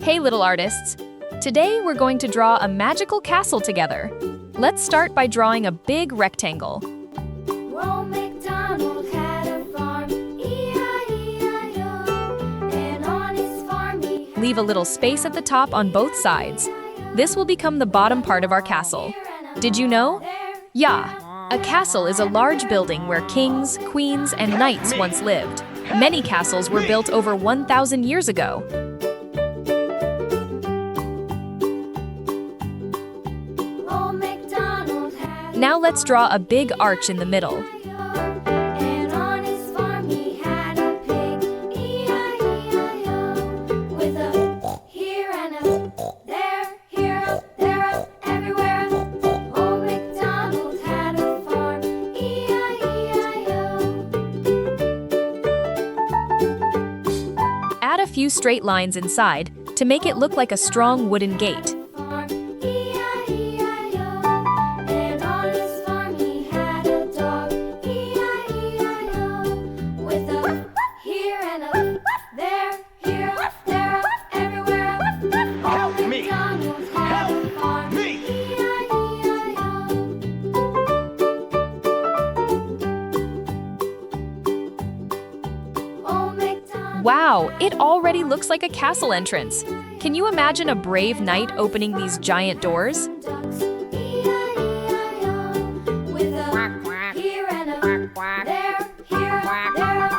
Hey little artists! Today we're going to draw a magical castle together. Let's start by drawing a big rectangle. Old MacDonald had a farm, E-I-E-I-O, and on his farm he had Leave a little space at the top on both sides. This will become the bottom part of our castle. Did you know? Yeah, a castle is a large building where kings, queens, and knights once lived. Many castles were built over 1,000 years ago. Old MacDonald had Now let's draw a big arch in the middle. and on his farm he had a pig, E-I-E-I-O, with a here and a there, here up, there up, everywhere up. Old MacDonald had a farm, E-I-E-I-O. Add a few straight lines inside to make it look like a strong wooden gate. Farm, E-I-E-I-O, and on his farm he had a dog, E-I-E-I-O, with a here and a there, here up, there up, everywhere up. Old MacDonald had a farm, E-I-E-I-O. Old MacDonald. Wow, it already looks like a castle entrance. Can you imagine a brave knight opening these giant doors? Ducks, E-I-E-I-O, with a here and a there, here, there,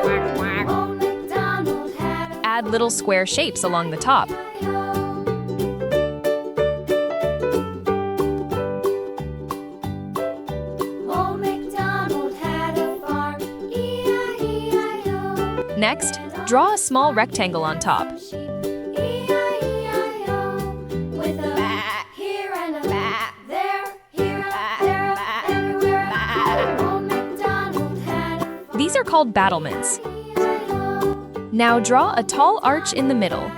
everywhere. Old MacDonald had a Add little square shapes along the top. Old MacDonald had a farm, E-I-E-I-O. Next, draw a small rectangle on top. Sheep, E-I-E-I-O, with a here and a there, here, there, everywhere. Old MacDonald had a These are called battlements. E-I-E-I-O. Now draw a tall arch in the middle.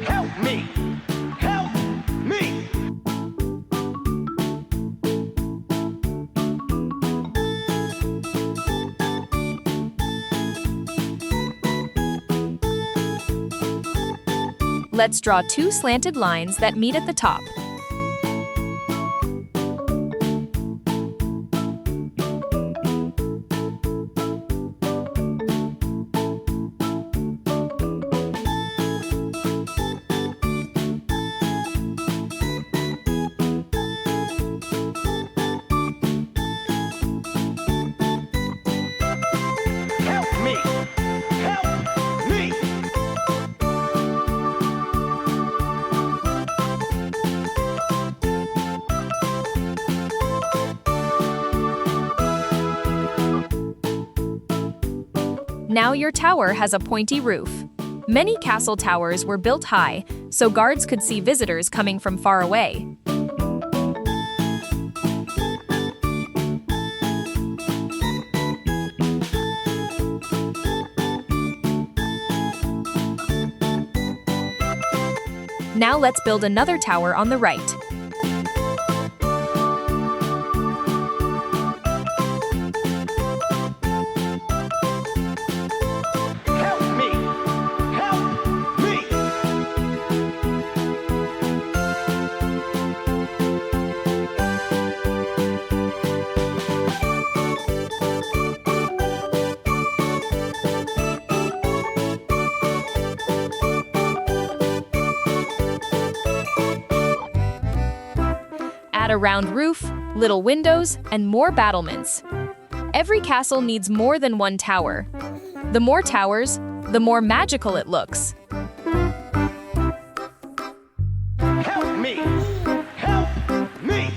Help me! Help me! Let's draw two slanted lines that meet at the top. Help me! Help me! Now your tower has a pointy roof. Many castle towers were built high, so guards could see visitors coming from far away. Now let's build another tower on the right. Help me! Help me! Add a round roof, little windows, and more battlements. Every castle needs more than one tower. The more towers, the more magical it looks. Help me! Help me!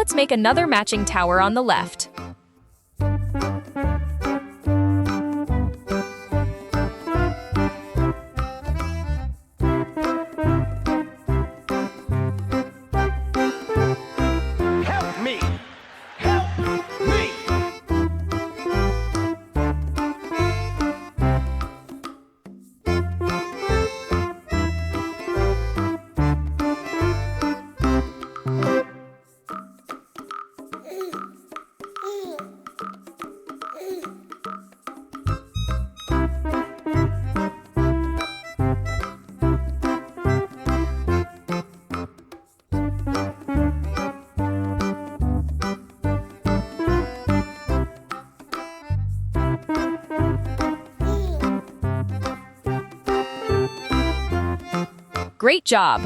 let's make another matching tower on the left. Help me! Help me! Great job!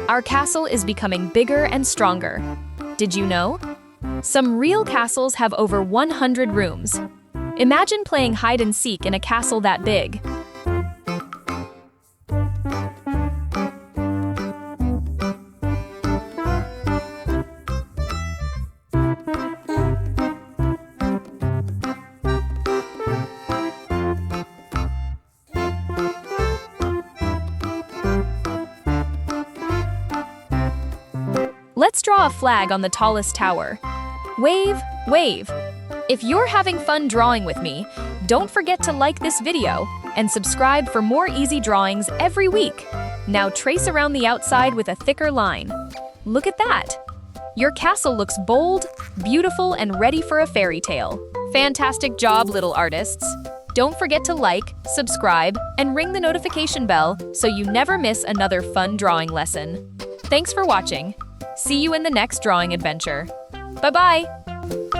Our castle is becoming bigger and stronger. Did you know? Some real castles have over 100 rooms. Imagine playing hide and seek in a castle that big. Let's draw a flag on the tallest tower. Wave, wave. If you're having fun drawing with me, don't forget to like this video and subscribe for more easy drawings every week. Now trace around the outside with a thicker line. Look at that! Your castle looks bold, beautiful, and ready for a fairy tale. Fantastic job, little artists! Don't forget to like, subscribe, and ring the notification bell so you never miss another fun drawing lesson. Thanks for watching. See you in the next drawing adventure. Bye-bye!